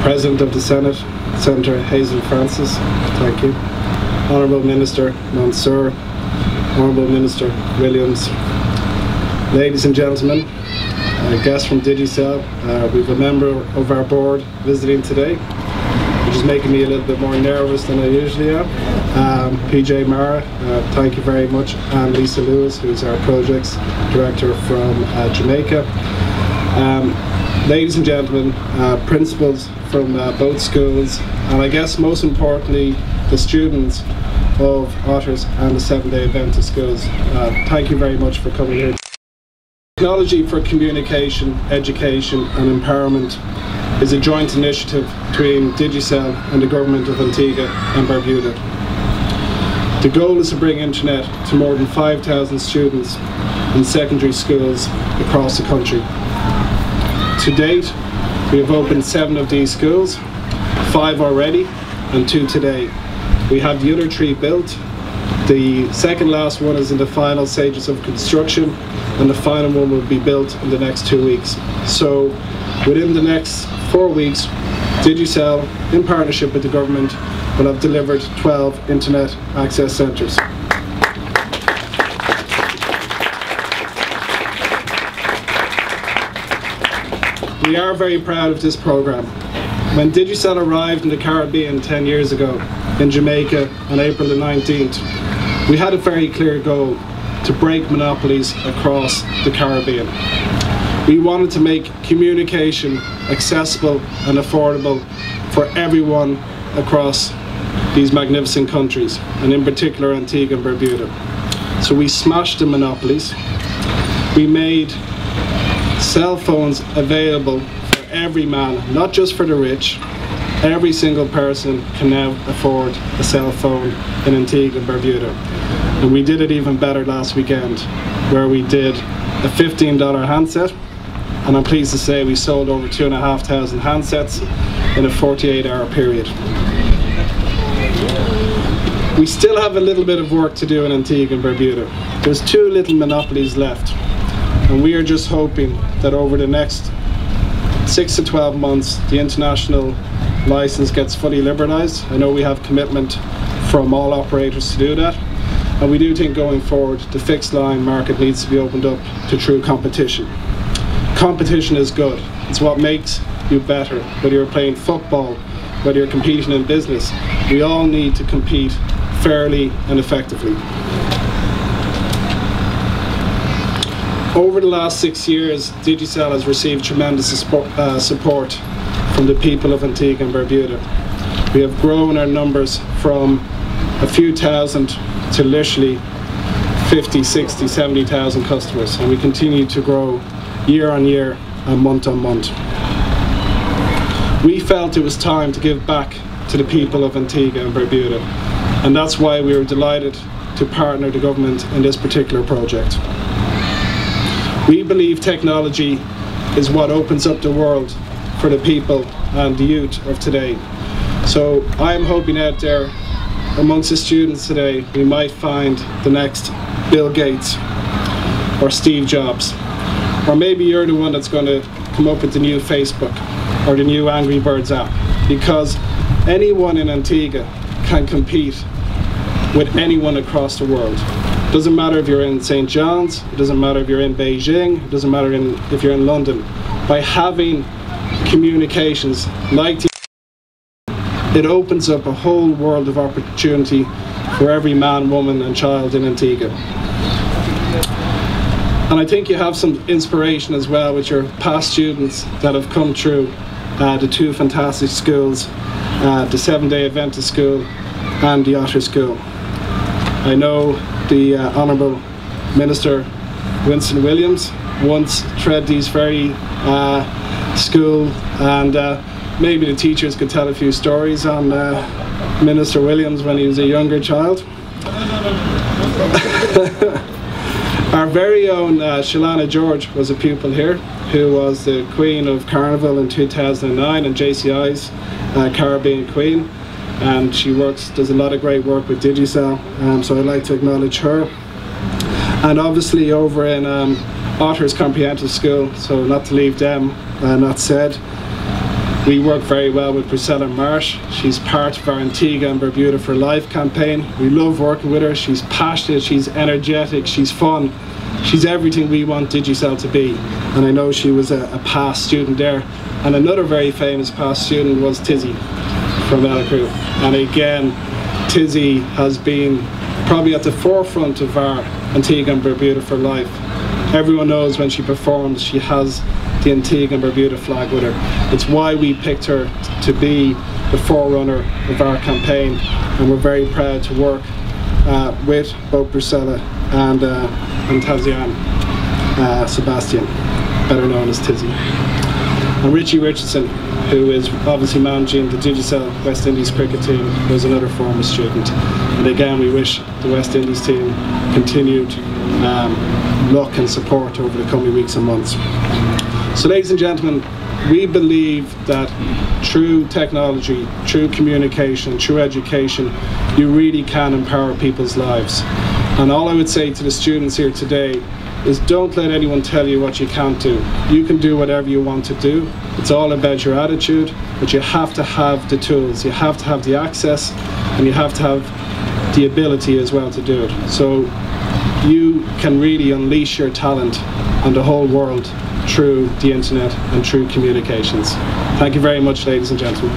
President of the Senate, Senator Hazel Francis, thank you. Honourable Minister Mansour, Honourable Minister Williams, ladies and gentlemen, guests from Digicel, we have a member of our board visiting today, which is making me a little bit more nervous than I usually am. PJ Mara, thank you very much, and Lisa Lewis, who's our projects director from Jamaica. Ladies and gentlemen, principals from both schools, and I guess most importantly the students of Otters and the Seventh-day Adventist schools, thank you very much for coming here. Technology for communication, education and empowerment is a joint initiative between Digicel and the Government of Antigua and Barbuda. The goal is to bring internet to more than 5,000 students in secondary schools across the country. To date, we have opened 7 of these schools, 5 already and 2 today. We have the other 3 built. The second last one is in the final stages of construction, and the final one will be built in the next 2 weeks. So within the next 4 weeks, Digicel, in partnership with the government, will have delivered 12 internet access centres. We are very proud of this programme. When Digicel arrived in the Caribbean 10 years ago, in Jamaica on April the 19th, we had a very clear goal: to break monopolies across the Caribbean. We wanted to make communication accessible and affordable for everyone across these magnificent countries, and in particular Antigua and Barbuda. So we smashed the monopolies. We made cell phones available for every man, not just for the rich. Every single person can now afford a cell phone in Antigua and Barbuda. And we did it even better last weekend, where we did a $15 handset, and I'm pleased to say we sold over 2,500 handsets in a 48-hour period. We still have a little bit of work to do in Antigua and Barbuda. There's 2 little monopolies left, and we are just hoping that over the next 6 to 12 months the international license gets fully liberalised. I know we have commitment from all operators to do that, and we do think going forward the fixed line market needs to be opened up to true competition. Competition is good. It's what makes you better. Whether you're playing football, whether you're competing in business, we all need to compete fairly and effectively. Over the last 6 years, Digicel has received tremendous support from the people of Antigua and Barbuda. We have grown our numbers from a few thousand to literally 50, 60, 70,000 customers, and we continue to grow year on year and month on month. We felt it was time to give back to the people of Antigua and Barbuda, and that's why we were delighted to partner the government in this particular project. We believe technology is what opens up the world for the people and the youth of today. So I'm hoping out there amongst the students today we might find the next Bill Gates or Steve Jobs, or maybe you're the one that's going to come up with the new Facebook or the new Angry Birds app, because anyone in Antigua can compete with anyone across the world. It doesn't matter if you're in St. John's, it doesn't matter if you're in Beijing, it doesn't matter if you're in London. By having communications like the it opens up a whole world of opportunity for every man, woman and child in Antigua. And I think you have some inspiration as well with your past students that have come through the 2 fantastic schools, the Seventh-day Adventist School and the Otter School. I know the Honourable Minister Winston Williams once tread these very school, and maybe the teachers could tell a few stories on Minister Williams when he was a younger child. Our very own Shalana George was a pupil here, who was the Queen of Carnival in 2009 and JCI's Caribbean Queen, and she does a lot of great work with Digicel, so I'd like to acknowledge her. And obviously over in Otters Comprehensive School, so not to leave them not said, We work very well with Priscilla Marsh. She's part of our Antigua and Barbuda for Life campaign. We love working with her. She's passionate, she's energetic, she's fun. She's everything we want Digicel to be. And I know she was a past student there. And another very famous past student was Tizzy from Elacrue. And again, Tizzy has been probably at the forefront of our Antigua and Barbuda for Life. Everyone knows when she performs, she has the Antigua and Barbuda flag with her. It's why we picked her to be the forerunner of our campaign, and we're very proud to work with both Priscilla and Tazian Sebastian, better known as Tizzy. And Richie Richardson, who is obviously managing the Digicel West Indies cricket team, was another former student. And again, we wish the West Indies team continued luck and support over the coming weeks and months. So ladies and gentlemen, we believe that through technology, through communication, through education, you really can empower people's lives. And all I would say to the students here today is don't let anyone tell you what you can't do. You can do whatever you want to do. It's all about your attitude, but you have to have the tools, you have to have the access, and you have to have the ability as well to do it. So you can really unleash your talent on the whole world through the internet and through communications. Thank you very much, ladies and gentlemen.